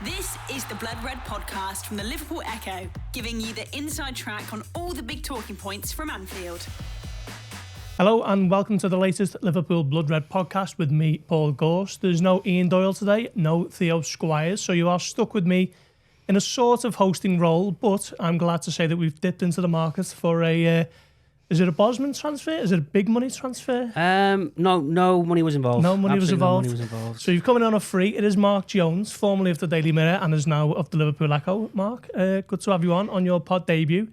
This is the Blood Red podcast from the Liverpool Echo, giving you the inside track on all the big talking points from Anfield. Hello and welcome to the latest Liverpool Blood Red podcast with me, Paul Gorst. There's no Ian Doyle today, no Theo Squires, so you are stuck with me in a sort of hosting role, but I'm glad to say that we've dipped into the market for is it a Bosman transfer? Is it a big money transfer? No money was involved. No money was involved. No money was involved. So you've come in on a free. It is Mark Jones, formerly of the Daily Mirror and is now of the Liverpool Echo. Mark, good to have you on your pod debut.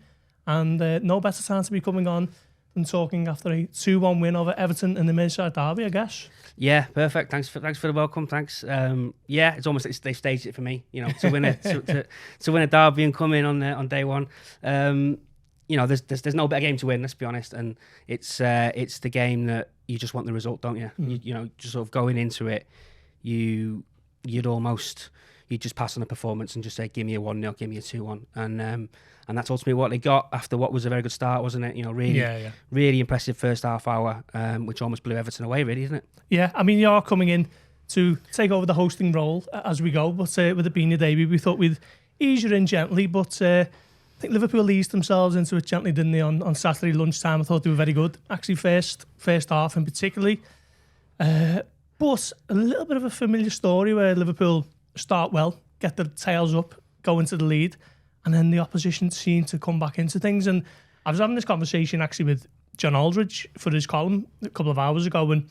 And no better time to be coming on than talking after a 2-1 win over Everton in the Merseyside derby, I guess. Yeah, perfect. Thanks for the welcome. Thanks. It's almost like they've staged it for me. You know, to win a to win a derby and come in on day one. There's no better game to win. Let's be honest, and it's the game that you just want the result, don't you? You just sort of going into it, you'd just pass on the performance and just say, give me a 1-0, give me a 2-1, and that's ultimately what they got after what was a very good start, wasn't it? You know, really impressive first half hour, which almost blew Everton away, really, isn't it? Yeah, I mean, you are coming in to take over the hosting role as we go, but with it being your debut, we thought we'd ease you in gently, but I think Liverpool eased themselves into it gently, didn't they, on Saturday lunchtime. I thought they were very good, actually, first half in particularly. But a little bit of a familiar story where Liverpool start well, get their tails up, go into the lead, and then the opposition seemed to come back into things. And I was having this conversation actually with John Aldridge for his column a couple of hours ago, and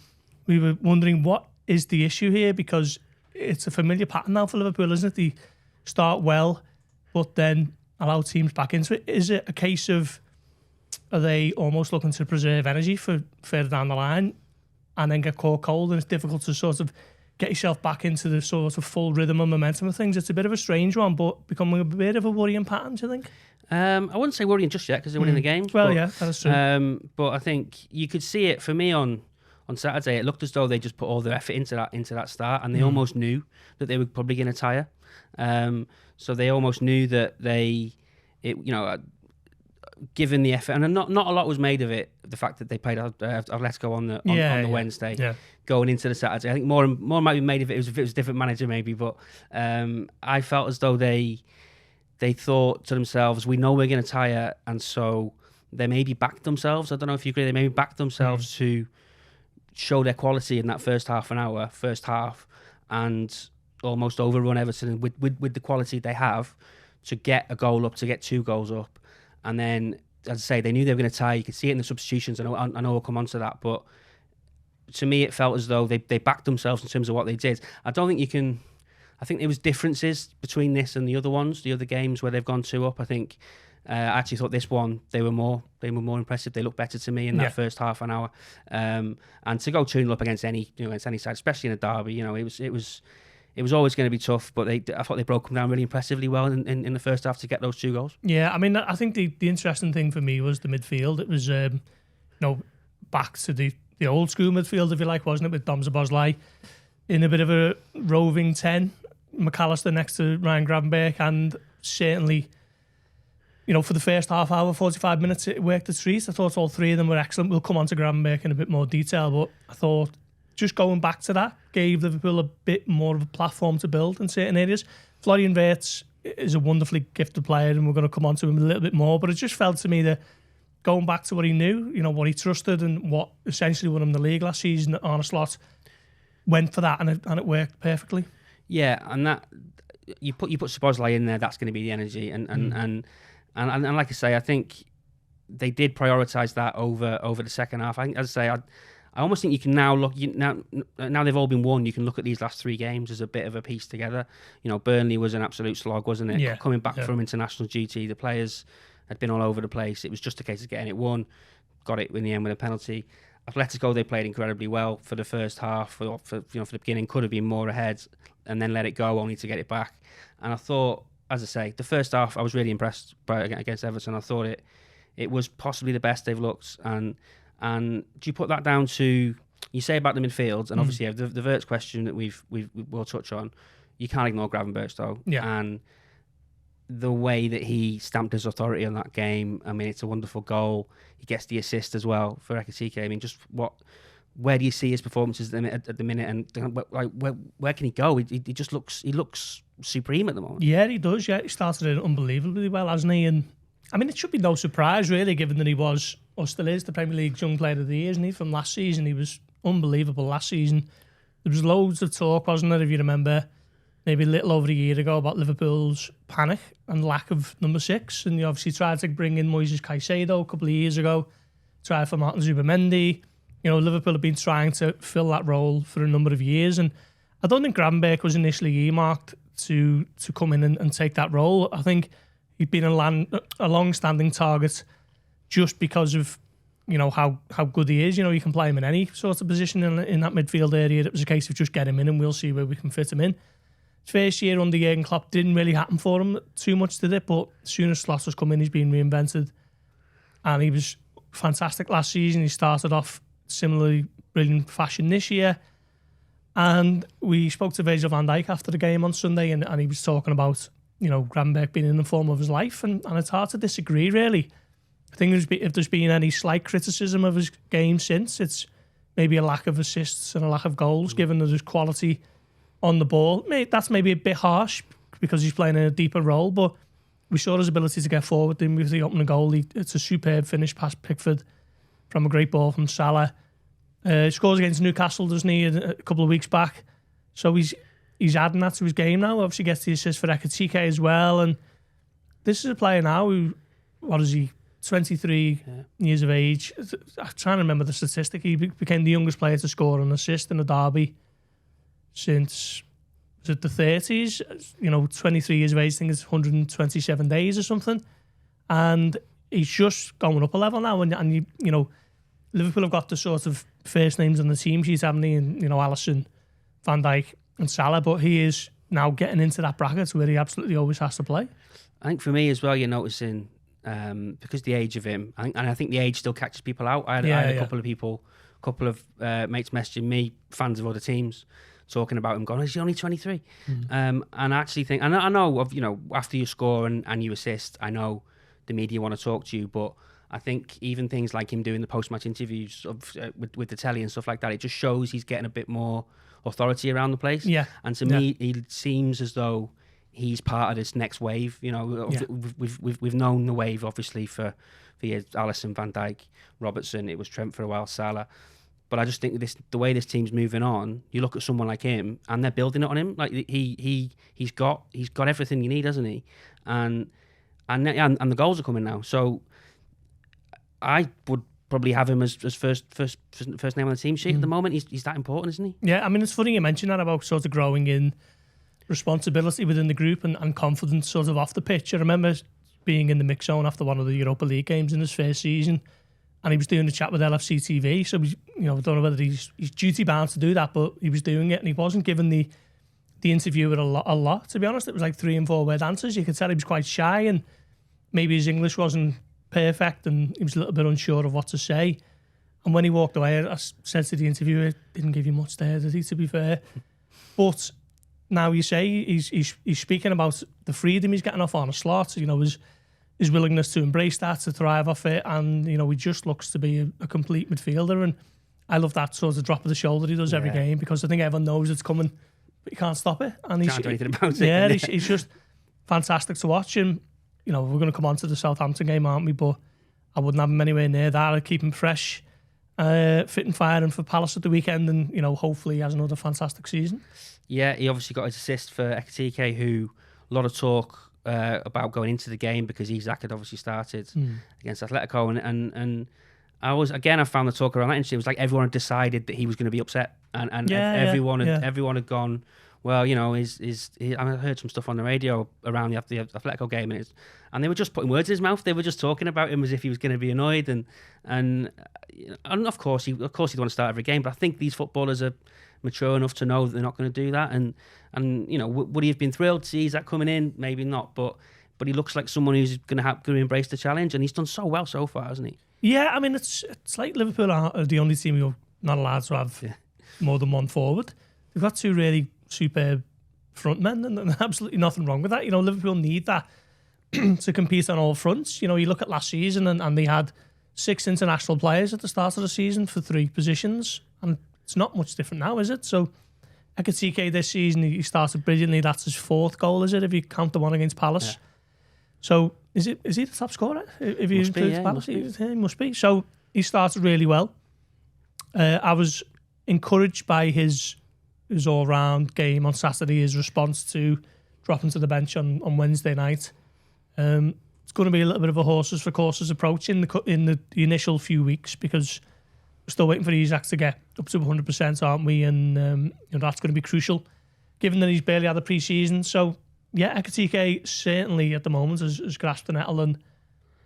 we were wondering what is the issue here, because it's a familiar pattern now for Liverpool, isn't it? They start well, but then allow teams back into it. Is it a case of, are they almost looking to preserve energy for further down the line and then get caught cold, and it's difficult to sort of get yourself back into the sort of full rhythm and momentum of things? It's a bit of a strange one, but becoming a bit of a worrying pattern, do you think? I wouldn't say worrying just yet because they're winning the games. Well, yeah, that's true. But I think you could see it for me on Saturday. It looked as though they just put all their effort into that start, and they almost knew that they were probably going to tire. So they almost knew that given the effort, and not a lot was made of it. The fact that they played Atletico on the Wednesday, going into the Saturday, I think more might be made of it. If it was a different manager, maybe. But I felt as though they thought to themselves, "We know we're going to tire," and so they maybe backed themselves. I don't know if you agree. They maybe backed themselves to show their quality in that first half, and almost overrun Everton with the quality they have to get a goal up, to get 2 goals up. And then, as I say, they knew they were going to tie. You could see it in the substitutions. I know we'll come on to that, but to me it felt as though they backed themselves in terms of what they did. I don't think you can... I think there was differences between this and the other ones, the other games where they've gone 2 up. I think I actually thought this one they were more impressive. They looked better to me in that first half an hour. And to go 2-0 up against any side, especially in a derby, it was always going to be tough, but I thought they broke them down really impressively well in the first half to get those 2 goals. Yeah, I mean, I think the interesting thing for me was the midfield. It was, back to the old school midfield, if you like, wasn't it, with Dom Szoboszlai in a bit of a roving 10, McAllister next to Ryan Gravenberch, and certainly, for the first half hour, 45 minutes, it worked a treat. I thought all 3 of them were excellent. We'll come on to Gravenberch in a bit more detail, but I thought just going back to that gave Liverpool a bit more of a platform to build in certain areas. Florian Wirtz is a wonderfully gifted player, and we're going to come on to him a little bit more, but it just felt to me that going back to what he knew, what he trusted, and what essentially won him the league last season, Arne Slot went for that, and it worked perfectly. Yeah, and that you put Szoboszlai in there, that's going to be the energy, and like I say, I think they did prioritise that over the second half. I think, as I say, I almost think you can now look now they've all been won. You can look at these last 3 games as a bit of a piece together. Burnley was an absolute slog, wasn't it? Yeah. Coming back from international duty, the players had been all over the place. It was just a case of getting it won. Got it in the end with a penalty. Atletico, they played incredibly well for the first half. For the beginning, could have been more ahead, and then let it go only to get it back. And I thought, as I say, the first half I was really impressed by against Everton. I thought it was possibly the best they've looked. And do you put that down to, you say about the midfield, and obviously the Wirtz question that we'll touch on, you can't ignore Gravenberch though. Yeah. And the way that he stamped his authority on that game, I mean, it's a wonderful goal. He gets the assist as well for Ekitike. I mean, just what where do you see his performances at the minute, and where can he go? He just looks supreme at the moment. Yeah, he does. Yeah, he started it unbelievably well, hasn't he? And I mean, it should be no surprise, really, given that he was, or still is, the Premier League Young Player of the Year, isn't he? From last season, he was unbelievable last season. There was loads of talk, wasn't there, if you remember, maybe a little over a year ago, about Liverpool's panic and lack of number 6. And he obviously tried to bring in Moises Caicedo a couple of years ago, tried for Martin Zubimendi. You know, Liverpool have been trying to fill that role for a number of years. And I don't think Gravenberch was initially earmarked to come in and take that role. I think he'd been a long-standing target just because of, you know, how good he is. You know, you can play him in any sort of position in that midfield area. It was a case of just get him in and we'll see where we can fit him in. His first year under Jurgen Klopp didn't really happen for him too much, did it? But as soon as Slotter's come in, he's been reinvented. And he was fantastic last season. He started off similarly brilliant fashion this year. And we spoke to Virgil van Dijk after the game on Sunday, and he was talking about, you know, Gravenberch being in the form of his life. And it's hard to disagree, really. I think if there's been any slight criticism of his game since, it's maybe a lack of assists and a lack of goals, given that there's quality on the ball. That's maybe a bit harsh because he's playing in a deeper role, but we saw his ability to get forward with the opening goal. It's a superb finish past Pickford from a great ball from Salah. He scores against Newcastle, doesn't he, a couple of weeks back. So he's adding that to his game now. Obviously gets the assist for Ekitike as well. And this is a player now who, what is he, 23 years of age. I'm trying to remember the statistic. He became the youngest player to score an assist in a derby since, was it the 30s? You know, 23 years of age, I think it's 127 days or something. And he's just going up a level now. And you know, Liverpool have got the sort of first names on the team sheet, haven't they? And, you know, Alisson, Van Dijk and Salah. But he is now getting into that bracket where he absolutely always has to play. I think for me as well, you're noticing, because the age of him, I think the age still catches people out. I had a couple of mates messaging me, fans of other teams, talking about him, going, "Is he only 23?" And I actually think, and I know of, you know, after you score and you assist, I know the media want to talk to you, but I think even things like him doing the post-match interviews with the telly and stuff like that, it just shows he's getting a bit more authority around the place. Yeah. And to me, he seems as though he's part of this next wave. You know, we've known the wave obviously for years. Alisson, Van Dijk, Robertson. It was Trent for a while, Salah. But I just think the way this team's moving on, you look at someone like him, and they're building it on him. Like he's got everything you need, hasn't he? And the goals are coming now. So I would probably have him as first name on the team sheet at the moment. He's that important, isn't he? Yeah, I mean, it's funny you mention that about sort of growing in responsibility within the group and confidence sort of off the pitch. I remember being in the mix zone after one of the Europa League games in his first season, and he was doing a chat with LFC TV. So, you know, I don't know whether he's duty bound to do that, but he was doing it, and he wasn't giving the interviewer a lot. To be honest, it was like 3 and 4 word answers. You could tell he was quite shy, and maybe his English wasn't perfect, and he was a little bit unsure of what to say. And when he walked away, I said to the interviewer, "Didn't give you much there, did he? To be fair." But now you say he's speaking about the freedom he's getting off on a slot. You know, his willingness to embrace that, to thrive off it, and you know, he just looks to be a complete midfielder. And I love that sort of drop of the shoulder he does every game, because I think everyone knows it's coming, but he can't stop it. And he can't do anything about it. Yeah, he's just fantastic to watch. And you know, we're going to come on to the Southampton game, aren't we? But I wouldn't have him anywhere near that. I'd keep him fresh, fit and firing for Palace at the weekend, and you know, hopefully he has another fantastic season. Yeah, he obviously got his assist for Ekitike, who a lot of talk about going into the game, because Isaac had obviously started against Atletico, and I found the talk around that interesting. It was like everyone had decided that he was going to be upset, and everyone had gone, well, you know, I heard some stuff on the radio around the Atletico game, and they were just putting words in his mouth. They were just talking about him as if he was going to be annoyed, and of course he'd want to start every game. But I think these footballers are mature enough to know that they're not going to do that. And you know, would he have been thrilled to see Isaac coming in? Maybe not, but he looks like someone who's going to embrace the challenge, and he's done so well so far, hasn't he? Yeah, I mean, it's like Liverpool are the only team who're not allowed to have more than one forward. They've got 2 really superb front men, and there's absolutely nothing wrong with that. You know, Liverpool need that to compete on all fronts. You know, you look at last season, and they had 6 international players at the start of the season for 3 positions, and it's not much different now, is it? So Ekitike this season, he started brilliantly. That's his 4th goal, is it? If you count the one against Palace. Yeah. So is he the top scorer? If he includes Palace, he must be. So he started really well. I was encouraged by his all-round game on Saturday, his response to dropping to the bench on Wednesday night. It's going to be a little bit of a horses for courses approach in the initial few weeks, because we're still waiting for Isak to get up to 100%, aren't we? And that's going to be crucial, given that he's barely had a pre-season. So yeah, Ekitike certainly at the moment has grasped the nettle and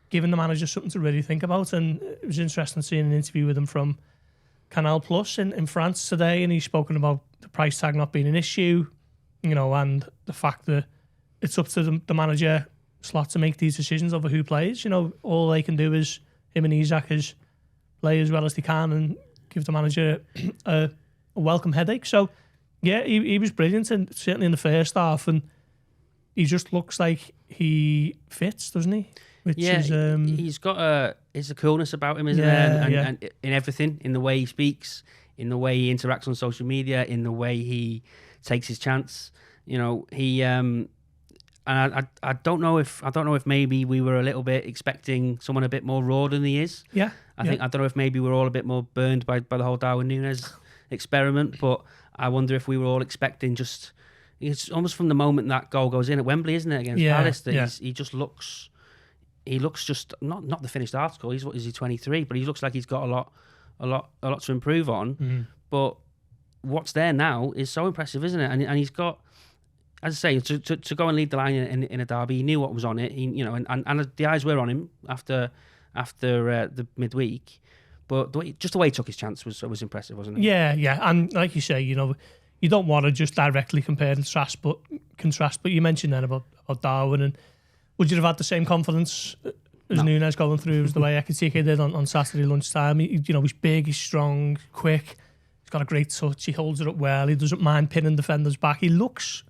given the manager something to really think about. And it was interesting seeing an interview with him from Canal Plus in France today, and he's spoken about the price tag not being an issue, and the fact that it's up to the manager slot to make these decisions over who plays. All they can do is, him and Isak, is play as well as they can and give the manager a welcome headache. So yeah, he was brilliant, and certainly in the first half, and he just looks like he fits, doesn't he? Which is, he's got a coolness about him, isn't there? And in everything, in the way he speaks, in the way he interacts on social media, in the way he takes his chance. He and I don't know if maybe we were a little bit expecting someone a bit more raw than he is. Yeah. I don't know if maybe we're all a bit more burned by the whole Darwin Núñez experiment, but I wonder if we were all expecting just. It's almost from the moment that goal goes in at Wembley, isn't it, against Palace, that he just looks. He looks just not the finished article. He's 23, but he looks like he's got a lot to improve on. Mm-hmm. But what's there now is so impressive, isn't it? And he's got, as I say, to go and lead the line in a derby. He knew what was on it. And the eyes were on him after the midweek. But just the way he took his chance was impressive, wasn't it? Yeah. And like you say, you don't want to just directly compare and contrast. But you mentioned then about Darwin, and would you have had the same confidence as Núñez going through as the way Ekitike did on Saturday lunchtime? He's big, he's strong, quick. He's got a great touch. He holds it up well. He doesn't mind pinning defenders back. He looks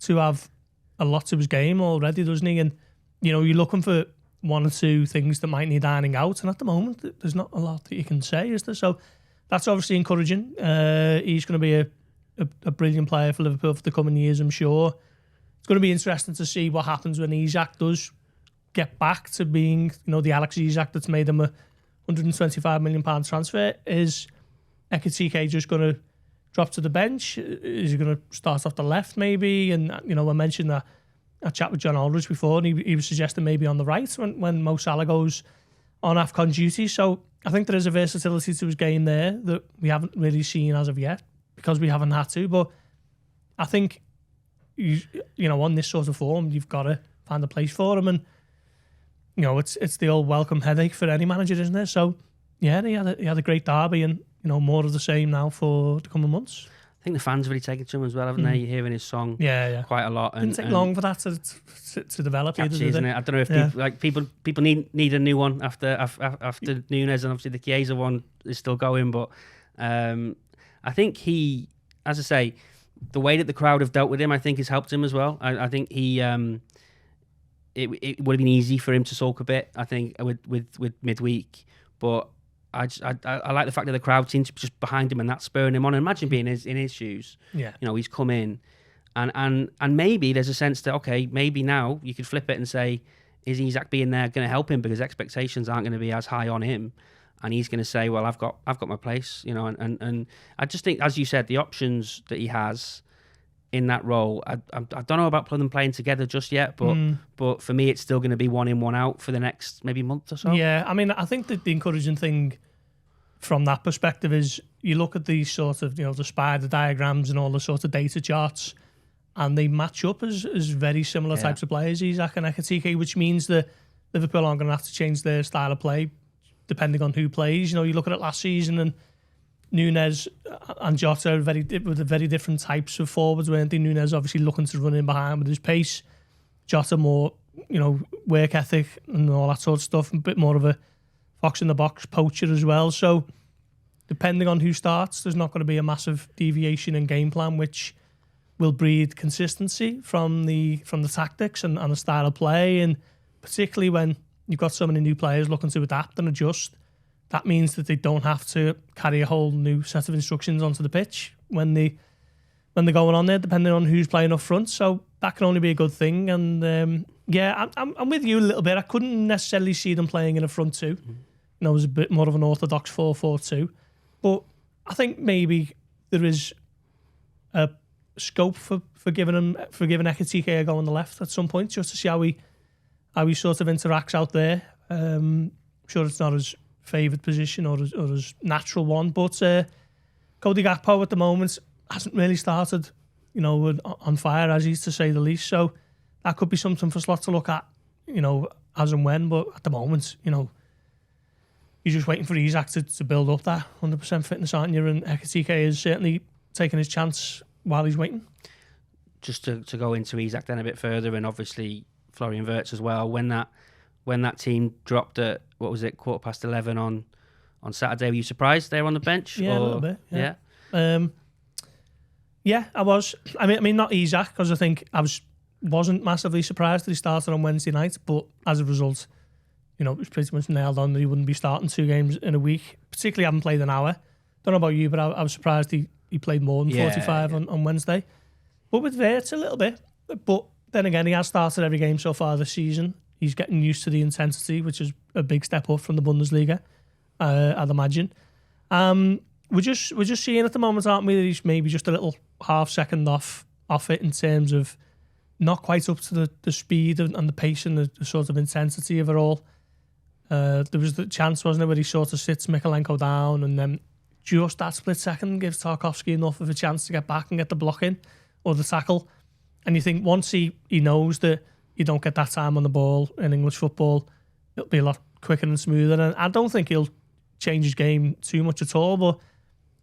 to have a lot to his game already, doesn't he? And you're looking for one or two things that might need ironing out. And at the moment, there's not a lot that you can say, is there? So that's obviously encouraging. He's going to be a brilliant player for Liverpool for the coming years, I'm sure. It's going to be interesting to see what happens when Isak does get back to being, the Alex Isak that's made him a £125 million transfer. Is Ekitike just going to drop to the bench? Is he going to start off the left maybe? And, I mentioned that I chat with John Aldridge before, and he was suggesting maybe on the right when Mo Salah goes on AFCON duty. So I think there is a versatility to his game there that we haven't really seen as of yet, because we haven't had to. But I think, on this sort of form, you've got to find a place for him. And, it's the old welcome headache for any manager, isn't it? So, yeah, he had a great derby, and, more of the same now for the coming months. I think the fans have really taken to him as well, haven't they? You're hearing his song quite a lot. Didn't take long for that to develop either, isn't it? I don't know if people need a new one after Núñez, and obviously the Chiesa one is still going, but I think he, as I say, the way that the crowd have dealt with him, I think has helped him as well. I think he, it would have been easy for him to sulk a bit, I think, with midweek. But I like the fact that the crowd seems to be just behind him and that's spurring him on. And imagine being in his shoes. Yeah. He's come in, and maybe there's a sense that, okay, maybe now you could flip it and say, is Isak being there going to help him, because expectations aren't going to be as high on him? And he's going to say, well, I've got my place, and I just think, as you said, the options that he has in that role, I don't know about them playing together just yet, but for me, it's still going to be one in, one out for the next maybe month or so. Yeah, I mean, I think that the encouraging thing from that perspective is you look at these sort of, the spider diagrams and all the sort of data charts, and they match up as very similar types of players, Isak and Ekitike, which means that Liverpool aren't going to have to change their style of play depending on who plays. You look at it last season, and Núñez and Jota were very different types of forwards, weren't they? Núñez obviously looking to run in behind with his pace. Jota more, work ethic and all that sort of stuff. A bit more of a fox in the box poacher as well. So depending on who starts, there's not going to be a massive deviation in game plan, which will breed consistency from the tactics and the style of play. And particularly when you've got so many new players looking to adapt and adjust, that means that they don't have to carry a whole new set of instructions onto the pitch when they're going on there, depending on who's playing up front. So that can only be a good thing. And I'm with you a little bit. I couldn't necessarily see them playing in a front two. It was a bit more of an orthodox 4-4-2. But I think maybe there is a scope for giving Ekitike a go on the left at some point, just to see how he sort of interacts out there. I'm sure it's not his favoured position or his natural one, but Cody Gakpo at the moment hasn't really started, on fire, as he's to say the least. So that could be something for Slot to look at, as and when. But at the moment, you're just waiting for Isak to build up that 100% fitness, aren't you? And Ekitike is certainly taking his chance while he's waiting. Just to go into Isak then a bit further, and obviously Florian Wirtz as well. When that team dropped at, 11:15 on Saturday, were you surprised they were on the bench? Yeah, a little bit. Yeah. I was. I mean, not Isak, because I think wasn't massively surprised that he started on Wednesday night, but as a result, it was pretty much nailed on that he wouldn't be starting 2 games in a week, particularly having played an hour. Don't know about you, but I was surprised he played more than 45 on Wednesday. But with Wirtz a little bit. But then again, he has started every game so far this season. He's getting used to the intensity, which is a big step up from the Bundesliga, I'd imagine. We're just seeing at the moment, aren't we, that he's maybe just a little half second off it in terms of not quite up to the speed and the pace and the sort of intensity of it all. There was the chance, wasn't there, where he sort of sits Mikalenko down and then just that split second gives Tarkowski enough of a chance to get back and get the block in or the tackle. And you think once he knows that you don't get that time on the ball in English football, it'll be a lot quicker and smoother. And I don't think he'll change his game too much at all, but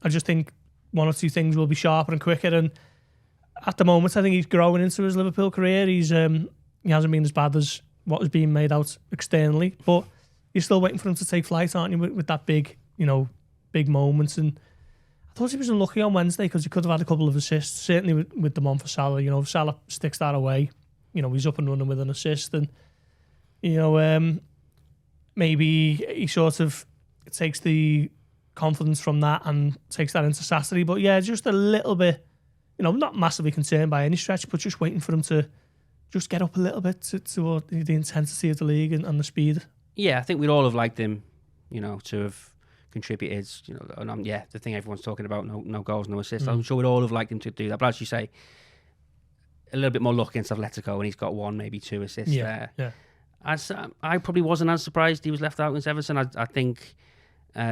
I just think 1 or 2 things will be sharper and quicker. And at the moment, I think he's growing into his Liverpool career. He hasn't been as bad as what was being made out externally, but you're still waiting for him to take flight, aren't you, with that big moments. And I thought he was unlucky on Wednesday because he could have had a couple of assists, certainly with them on for Salah. If Salah sticks that away, he's up and running with an assist. And, maybe he sort of takes the confidence from that and takes that into Saturday. But yeah, just a little bit, I'm not massively concerned by any stretch, but just waiting for him to just get up a little bit to the intensity of the league and the speed. Yeah, I think we'd all have liked him, to have contributed, and the thing everyone's talking about, no goals, no assists. I'm sure we'd all have liked him to do that. But as you say, a little bit more luck against Atletico, and he's got 1, maybe 2 assists there. Yeah. I probably wasn't as surprised he was left out against Everton. I think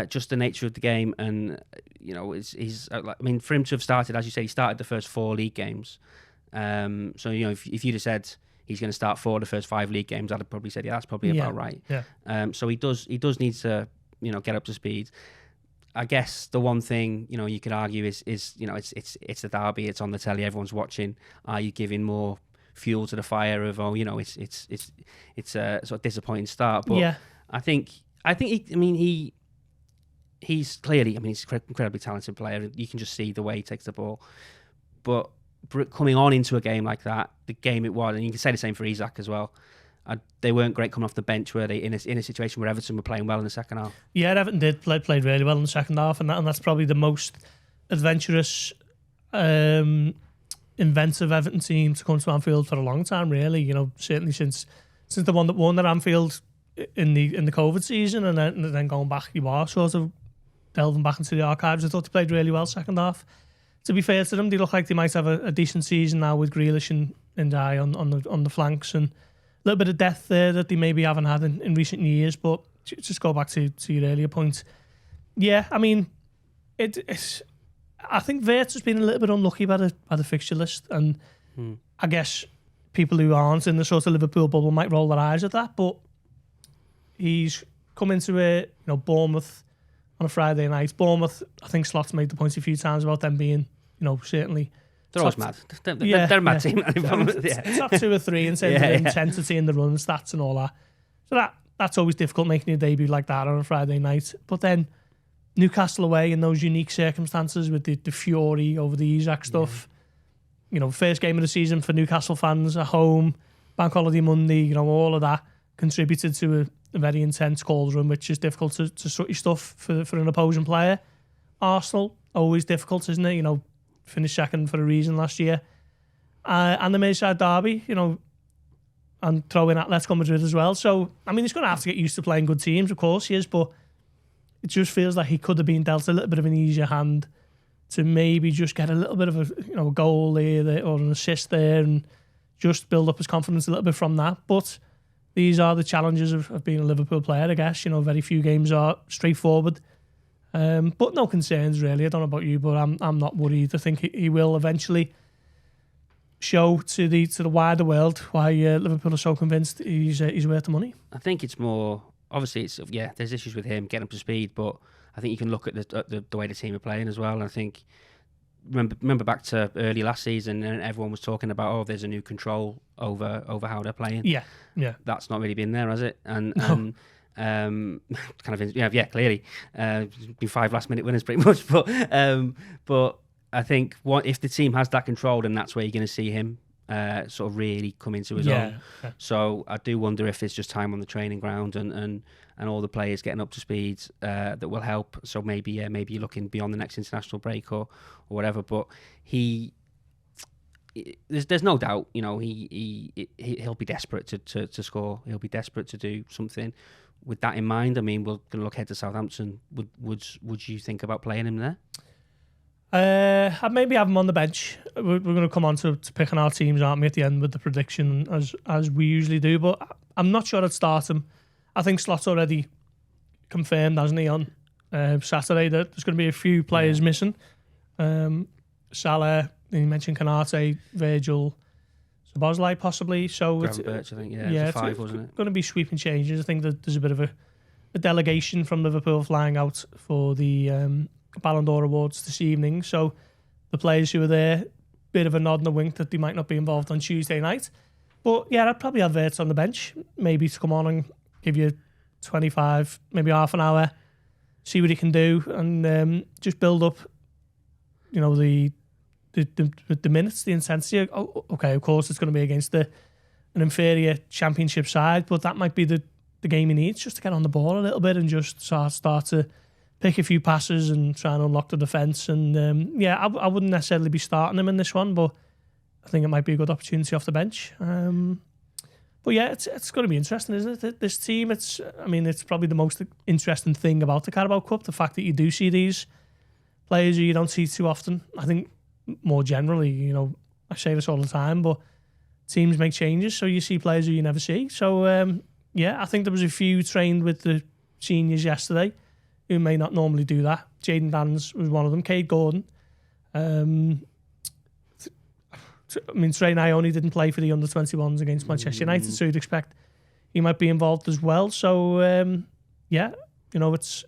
just the nature of the game, and for him to have started, as you say, he started the first 4 league games. So if you'd have said he's going to start 4 of the first 5 league games, I'd have probably said, that's probably about right. Yeah. So he does need to get up to speed. I guess the one thing you could argue is it's the derby, it's on the telly, everyone's watching. Are you giving more fuel to the fire of it's a sort of disappointing start? But yeah. I think he's clearly, he's an incredibly talented player. You can just see the way he takes the ball. But coming on into a game like that, the game it was, and you can say the same for Isak as well. They weren't great coming off the bench, were they? In a situation where Everton were playing well in the second half. Yeah, Everton played really well in the second half, and that's probably the most adventurous, inventive Everton team to come to Anfield for a long time. Really, certainly since the one that won at Anfield in the COVID season, and then going back, you are sort of delving back into the archives. I thought they played really well second half. To be fair to them, they look like they might have a decent season now with Grealish and Ndiaye on the flanks, and a little bit of depth there that they maybe haven't had in recent years. But just go back to your earlier point. Yeah, it's. I think Wirtz has been a little bit unlucky by the fixture list, and I guess people who aren't in the sort of Liverpool bubble might roll their eyes at that. But he's come into Bournemouth on a Friday night. Bournemouth, I think Slot's made the point a few times about them being, certainly. They're always mad. They're a mad team. It's top 2 or 3 in terms of intensity in the run stats and all that. So that's always difficult, making a debut like that on a Friday night. But then Newcastle away in those unique circumstances with the fury over the Isak stuff. First game of the season for Newcastle fans at home, Bank Holiday Monday, all of that contributed to a very intense cauldron, which is difficult to sort your stuff for an opposing player. Arsenal, always difficult, isn't it? You know, finished second for a reason last year. And the Merseyside derby, you know, and throw in Atletico Madrid as well. So, I mean, he's going to have to get used to playing good teams, of course he is, but it just feels like he could have been dealt a little bit of an easier hand to maybe just get a little bit of a goal there or an assist there and just build up his confidence a little bit from that. But these are the challenges of being a Liverpool player, I guess. You know, very few games are straightforward. But no concerns, really. I don't know about you, but I'm not worried. I think he will eventually show to the wider world why Liverpool are so convinced he's worth the money. I think it's more... Obviously, there's issues with him getting up to speed, but I think you can look at the way the team are playing as well. And I think remember back to early last season, and everyone was talking about there's a new control over how they're playing. Yeah. That's not really been there, has it? And kind of clearly, been 5 last-minute winners pretty much. But I think if the team has that control, then that's where you're going to see him sort of really come into his own. Yeah. So I do wonder if it's just time on the training ground and all the players getting up to speed that will help. So maybe you're looking beyond the next international break or whatever. But there's no doubt, you know, he'll be desperate to score. He'll be desperate to do something. With that in mind, I mean, we're going to look ahead to Southampton. Would you think about playing him there? I'd maybe have him on the bench. We're going to come on to picking our teams, aren't we, at the end with the prediction as we usually do. But I'm not sure I'd start him. I think Slot's already confirmed, hasn't he, on Saturday that there's going to be a few players missing. Salah, you mentioned Kanate, Virgil, Szoboszlai possibly. So Gravenberch, I think, it's 5, wasn't it? Going to be sweeping changes. I think that there's a bit of a delegation from Liverpool flying out for the Ballon d'Or awards this evening. So the players who are there, bit of a nod and a wink that they might not be involved on Tuesday night. But yeah, I'd probably have Wirtz on the bench, maybe to come on and give you 25, maybe half an hour, see what he can do, and just build up, you know, the minutes, the intensity. Okay, of course it's going to be against an inferior championship side, but that might be the game he needs, just to get on the ball a little bit and just start to pick a few passes and try and unlock the defence. And I wouldn't necessarily be starting him in this one, but I think it might be a good opportunity off the bench. But yeah, it's going to be interesting, isn't it? This team, it's probably the most interesting thing about the Carabao Cup, the fact that you do see these players who you don't see too often. I think more generally, you know, I say this all the time, but teams make changes, so you see players who you never see. So I think there was a few trained with the seniors yesterday who may not normally do that. Jayden Danns was one of them. Cade Gordon. Trey Ione didn't play for the under-21s against Manchester United, so you'd expect he might be involved as well. So, it's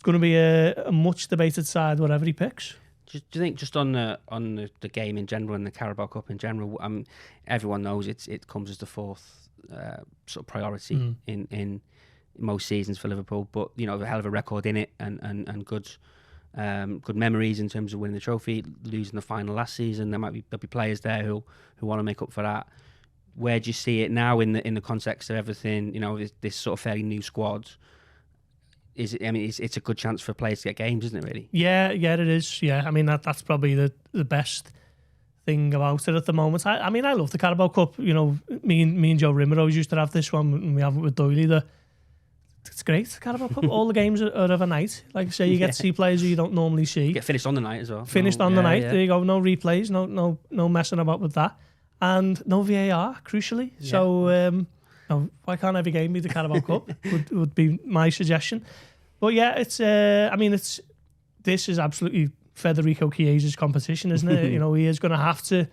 going to be a much debated side, whatever he picks. Do you think just on the game in general and the Carabao Cup in general, everyone knows it comes as the fourth sort of priority in most seasons for Liverpool, but you know, a hell of a record in it and good memories in terms of winning the trophy, losing the final last season. There'll be players there who want to make up for that. Where do you see it now in the context of everything? You know, this sort of fairly new squad. It's a good chance for players to get games, isn't it? Really? Yeah, it is. Yeah, I mean that's probably the best thing about it at the moment. I love the Carabao Cup. You know, me and Joe Rimmer always used to have this one, and we have it with Doyley. It's great, the Carabao Cup. All the games are of a night. Like I say, you get to see players who you don't normally see. Get finished on the night as well. Finished on the night. Yeah. There you go. No replays. No messing about with that, and no VAR. Crucially, so why can't every game be the Carabao Cup? Would be my suggestion. But yeah, this is absolutely Federico Chiesa's competition, isn't it? You know, he is going to have to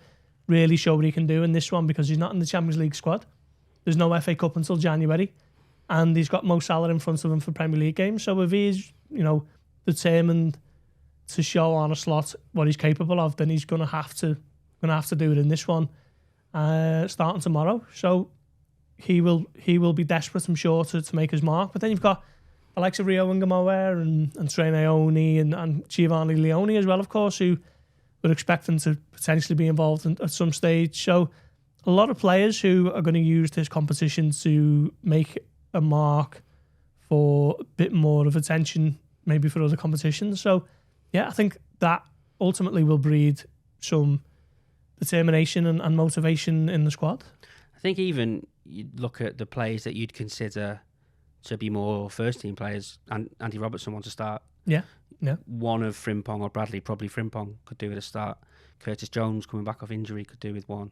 really show what he can do in this one because he's not in the Champions League squad. There's no FA Cup until January. And he's got Mo Salah in front of him for Premier League games. So if he's, you know, determined to show Arne Slot what he's capable of, then he's going to have to do it in this one, starting tomorrow. So he will be desperate, I'm sure, to make his mark. But then you've got the likes of Rio Ngamoa and Trey Ione and Giovanni Leone as well, of course, who we're expecting to potentially be involved at some stage. So a lot of players who are going to use this competition to make a mark for a bit more of attention, maybe for other competitions. So, yeah, I think that ultimately will breed some determination and motivation in the squad. I think even you look at the players that you'd consider to be more first-team players, and Andy Robertson wants to start. Yeah. One of Frimpong or Bradley, probably Frimpong, could do with a start. Curtis Jones, coming back off injury, could do with one.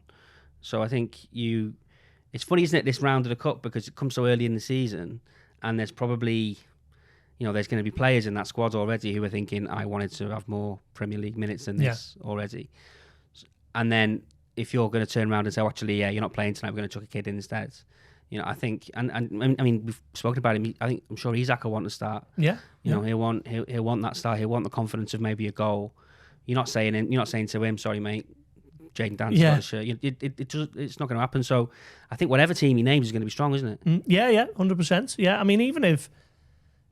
So I think it's funny, isn't it, this round of the Cup, because it comes so early in the season, and there's probably, there's going to be players in that squad already who are thinking, I wanted to have more Premier League minutes than this already. And then if you're going to turn around and say, actually, you're not playing tonight, we're going to chuck a kid in instead. I think, and I mean, we've spoken about him. I'm sure Isak will want to start. Yeah. He'll want that start. He'll want the confidence of maybe a goal. You're not saying to him, sorry, mate, Jaden Dan's got a shirt. It's not going to happen. So I think whatever team he names is going to be strong, isn't it? Yeah, 100%. Yeah, I mean, even if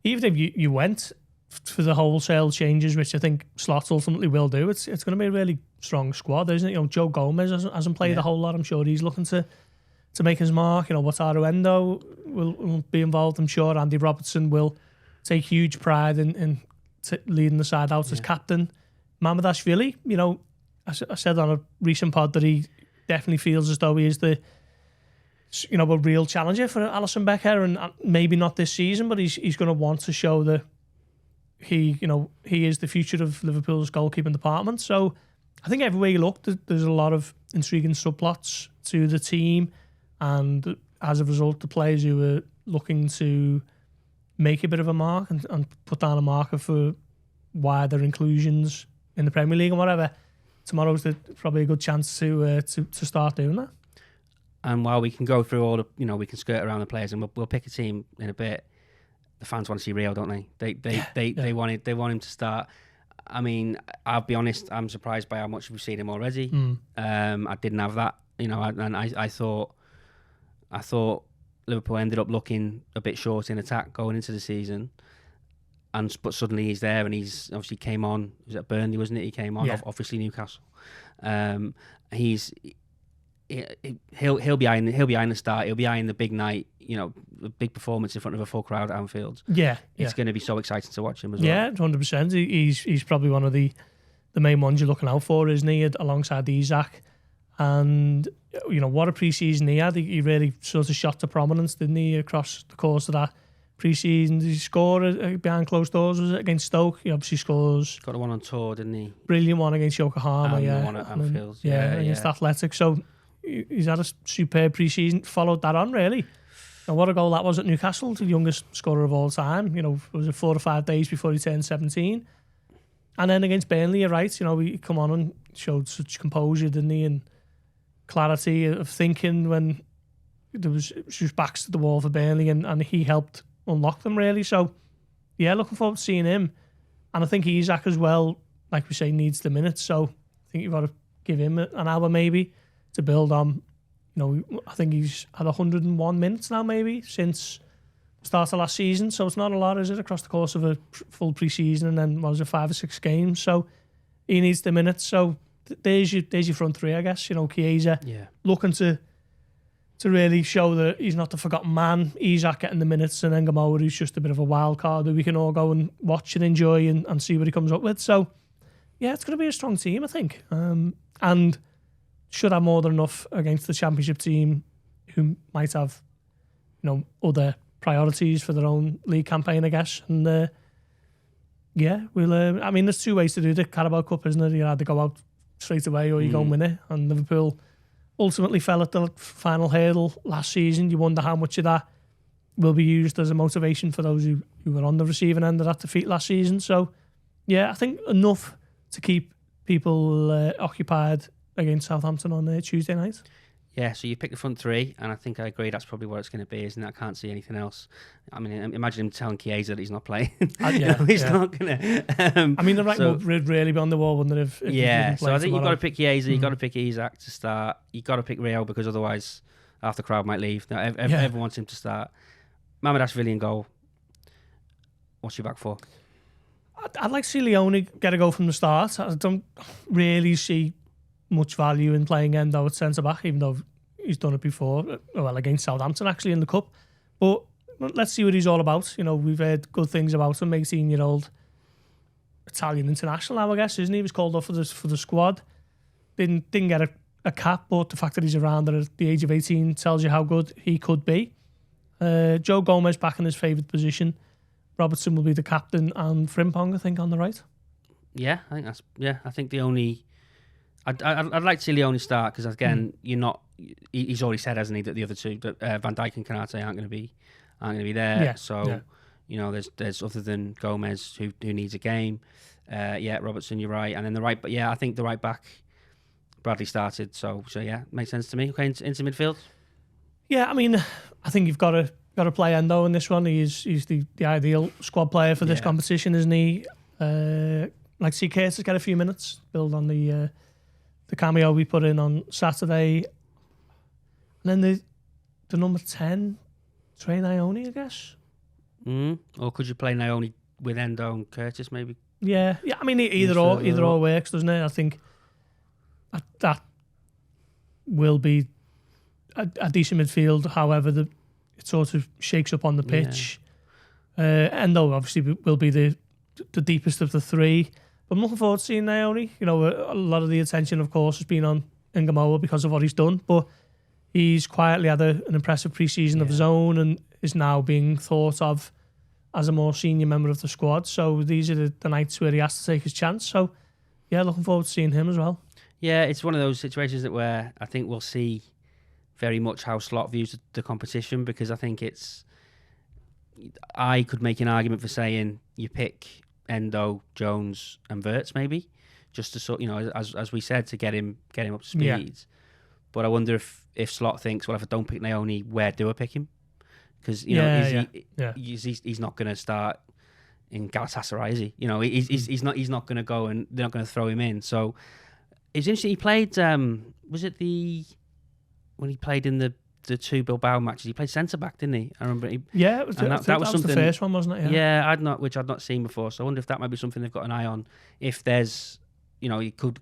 you went for the wholesale changes, which I think Slot ultimately will do, it's going to be a really strong squad, isn't it? Joe Gomez hasn't played a whole lot. I'm sure he's looking to make his mark. Wataru Endo will be involved. I'm sure Andy Robertson will take huge pride in leading the side out as captain. Mamardashvili, I said on a recent pod that he definitely feels as though he is a real challenger for Alisson Becker, and maybe not this season, but he's going to want to show that he is the future of Liverpool's goalkeeping department. So I think everywhere you look, there's a lot of intriguing subplots to the team, and as a result, the players who are looking to make a bit of a mark and put down a marker for wider inclusions in the Premier League and whatever, tomorrow's probably a good chance to start doing that. And while we can go through all the, we can skirt around the players, and we'll pick a team in a bit. The fans want to see Rio, don't they? They want him to start. I mean, I'll be honest, I'm surprised by how much we've seen him already. I didn't have that, and I thought Liverpool ended up looking a bit short in attack going into the season. But suddenly he's there, and he's obviously came on. It was at Burnley, wasn't it? He came on, obviously Newcastle. He'll be eyeing the start. He'll be eyeing the big night. The big performance in front of a full crowd at Anfield. It's going to be so exciting to watch him as well. Yeah, 100%. He's probably one of the main ones you're looking out for, isn't he? Alongside Isak, and what a pre-season he had. He really sort of shot to prominence, didn't he, across the course of that pre-season? Did he score behind closed doors? Was it against Stoke? He obviously scores. Got the one on tour, didn't he? Brilliant one against Yokohama. And the one at Anfield. Against Athletic. So he's had a superb pre-season. Followed that on, really. And what a goal that was at Newcastle, the youngest scorer of all time. Was it 4 or 5 days before he turned 17? And then against Burnley, you're right. He come on and showed such composure, didn't he, and clarity of thinking when she was backs to the wall for Burnley, and he helped unlock them, really. So, yeah, looking forward to seeing him. And I think Isak as well, like we say, needs the minutes. So I think you've got to give him an hour maybe to build on. I think he's had 101 minutes now maybe since the start of last season. So it's not a lot, is it, across the course of a full pre-season, and then, 5 or 6 games. So he needs the minutes. So there's your front three, I guess. Chiesa looking to really show that he's not the forgotten man. Isak getting the minutes, and then Gamora, who's just a bit of a wild card that we can all go and watch and enjoy and see what he comes up with. So, yeah, it's going to be a strong team, I think. And should have more than enough against the Championship team, who might have, other priorities for their own league campaign, I guess. And, we'll... I mean, there's 2 ways to do the Carabao Cup, isn't there? You either go out straight away or you go and win it. And Liverpool ultimately fell at the final hurdle last season. You wonder how much of that will be used as a motivation for those who were on the receiving end of that defeat last season. So, yeah, I think enough to keep people occupied against Southampton on Tuesday night. Yeah, so you pick the front three, and I think I agree that's probably what it's going to be, isn't it? I can't see anything else. I mean, imagine him telling Chiesa that he's not playing. He's not going to. I mean, the right would really be on the wall, wouldn't it? If yeah, so I think you've got to pick Chiesa, you've got to pick Isak to start, you've got to pick Rio, because otherwise half the crowd might leave. Now, everyone wants him to start. Mamardashvili in goal. What's your back four? I'd like to see Leone get a go from the start. I don't really see much value in playing Endo at centre back, even though he's done it before. Well, against Southampton actually in the cup. But let's see what he's all about. You know, we've heard good things about him. 18-year-old Italian international now, I guess, isn't he? He was called up for the squad. Didn't get a cap, but the fact that he's around at the age of 18 tells you how good he could be. Joe Gomez back in his favourite position. Robertson will be the captain, and Frimpong, I think, on the right. Yeah, I think that's. Yeah, I think the only. I'd like to see Leone start because again, you're not. He's already said, hasn't he, that the other two, that Van Dijk and Canate aren't going to be there. Yeah, so, you know, there's other than Gomez who needs a game. Robertson, you're right, and then the right. But yeah, I think the right back, Bradley started. So yeah, makes sense to me. Okay, into midfield. Yeah, I mean, I think you've got to play Endo in this one. He's the ideal squad player for this competition, isn't he? Like see Curtis get a few minutes, build on the cameo we put in on Saturday. And then the number 10, Trey Ione, I guess. Or could you play Ione with Endo and Curtis, maybe? Yeah. I mean, either or works, doesn't it? I think that will be a decent midfield. However, it sort of shakes up on the pitch. Endo obviously will be the deepest of the three. But I'm looking forward to seeing Ione. You know, a lot of the attention, of course, has been on Ngamoa because of what he's done, but he's quietly had an impressive pre-season of his own and is now being thought of as a more senior member of the squad. So these are the nights where he has to take his chance. So, yeah, looking forward to seeing him as well. Yeah, it's one of those situations where I think we'll see very much how Slot views the competition, because I think I could make an argument for saying you pick Endo, Jones and Wirtz maybe, just to sort, you know, as we said, to get him up to speed. Yeah. But I wonder if Slot thinks, well, if I don't pick Ione, where do I pick him? Because he's not going to start in Galatasaray, is he? You know, he's not going to go, and they're not going to throw him in. So it's interesting. He played. Was it when he played in the two Bilbao matches? He played centre back, didn't he? I remember. That was something. The first one, wasn't it? Yeah, I'd not seen before. So I wonder if that might be something they've got an eye on. If there's, you know, he could.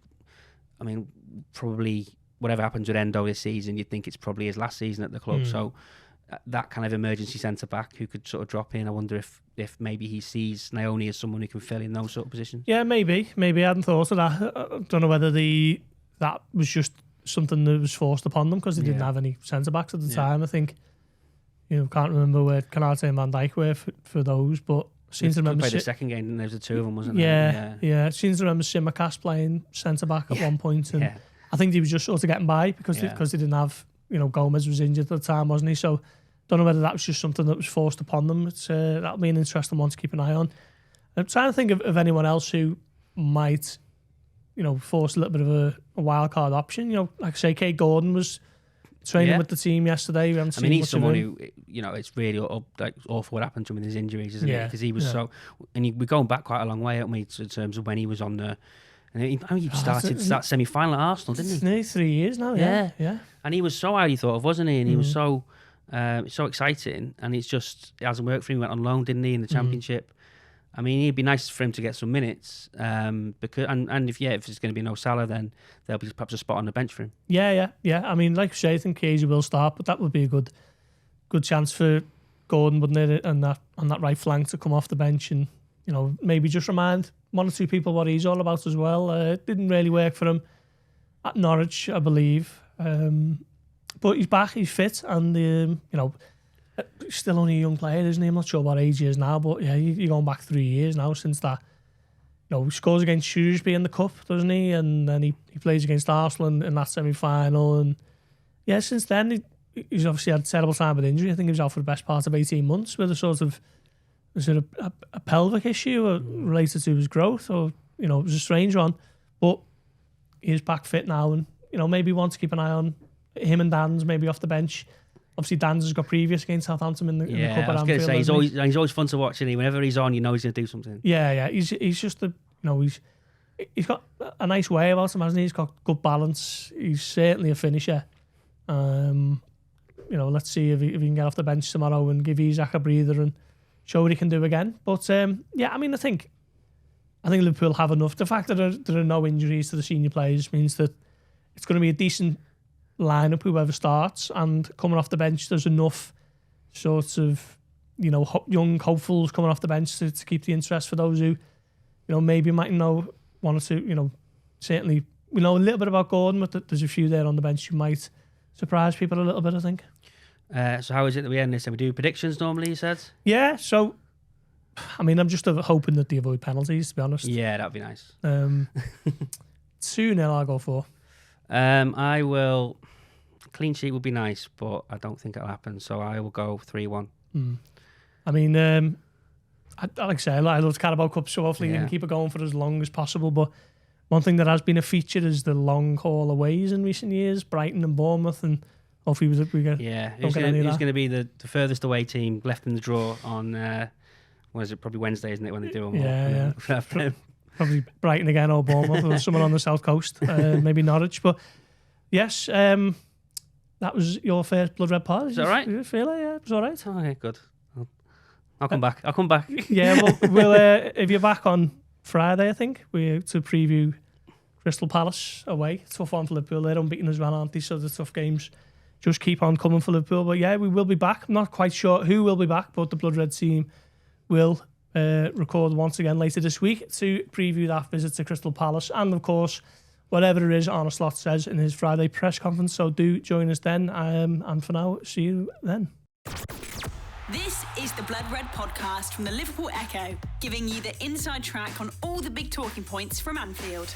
I mean, probably. Whatever happens with Endo this season, you'd think it's probably his last season at the club. So that kind of emergency centre-back who could sort of drop in, I wonder if maybe he sees Ione as someone who can fill in those sort of positions. Yeah, maybe. I hadn't thought of that. I don't know whether that was just something that was forced upon them because they didn't have any centre-backs at the time. I think, you know, can't remember where Canate and Van Dijk were for those, but seems to remember... They played the second game and there was the two of them, wasn't there? Yeah. Seems to remember Simicast playing centre-back at one point, and I think he was just sort of getting by because they didn't have, you know, Gomez was injured at the time, wasn't he? So don't know whether that was just something that was forced upon them. It's that'll be an interesting one to keep an eye on. I'm trying to think of anyone else who might, you know, force a little bit of a wild card option. You know, like I say, Kate Gordon was training with the team yesterday. We haven't seen he's someone who, you know, it's really awful what happened to him with his injuries, isn't it? Because he was so, and we're going back quite a long way, aren't we, in terms of when he was on the. And he started that semi-final at Arsenal, didn't he? It's nearly 3 years now, yeah. And he was so highly thought of, wasn't he? And he was so exciting. And it hasn't worked for him. He went on loan, didn't he, in the Championship? I mean, it'd be nice for him to get some minutes. Because if there's going to be no Salah, then there'll be perhaps a spot on the bench for him. Yeah. I mean, like I say, I think Casey will start, but that would be a good chance for Gordon, wouldn't it? And that on that right flank to come off the bench and, you know, maybe just remind one or two people what he's all about as well. It didn't really work for him at Norwich, I believe. But he's back, he's fit, and, you know, he's still only a young player, isn't he? I'm not sure what age he is now, but yeah, you're going back 3 years now since that. You know, he scores against Shrewsbury in the Cup, doesn't he? And then he plays against Arsenal in that semi-final. And yeah, since then, he's obviously had a terrible time with injury. I think he was out for the best part of 18 months with a sort of... Was it a pelvic issue related to his growth, or, you know, it was a strange one, but he's back fit now, and, you know, maybe want to keep an eye on him and Dan's maybe off the bench. Obviously, Dan's has got previous against Southampton in the Cup. I was going to say he's always fun to watch, isn't he? Whenever he's on, you know he's going to do something. Yeah. He's just he's got a nice way about him, hasn't he? He's got good balance. He's certainly a finisher. You know, let's see if he can get off the bench tomorrow and give Isaac a breather and show what he can do again. But I mean, I think Liverpool have enough. The fact that there are no injuries to the senior players means that it's going to be a decent lineup whoever starts, and coming off the bench there's enough sort of young hopefuls coming off the bench to keep the interest for those who, maybe might know one or two. Certainly we know a little bit about Gordon, but there's a few there on the bench who might surprise people a little bit, I think. So how is it that we end this? And we do predictions normally, you said? Yeah, so I'm just hoping that they avoid penalties, to be honest. Yeah, that'd be nice. 2-0 I'll go for. I will. Clean sheet would be nice, but I don't think it'll happen. So I will go 3-1. Like I say, I love the Carabao Cup, so hopefully we can keep it going for as long as possible. But one thing that has been a feature is the long haul aways in recent years, Brighton and Bournemouth, and hopefully we get. Yeah, who's going to be the furthest away team left in the draw on? What is it? Probably Wednesday, isn't it? When they do them. Yeah. Probably Brighton again or Bournemouth or someone on the south coast, maybe Norwich. But yes, that was your first Blood Red pod. Is that right? You feel it? Yeah, it was all right. Okay, good. I'll come back. Yeah, we'll if you're back on Friday, I think we're to preview Crystal Palace away. Tough one for Liverpool. They're unbeaten as well, aren't they? So the tough games just keep on coming for Liverpool. But yeah, we will be back. I'm not quite sure who will be back, but the Blood Red team will record once again later this week to preview that visit to Crystal Palace, and of course whatever it is Arne Slot says in his Friday press conference. So do join us then, and for now, see you then. This is the Blood Red podcast from the Liverpool Echo, giving you the inside track on all the big talking points from Anfield.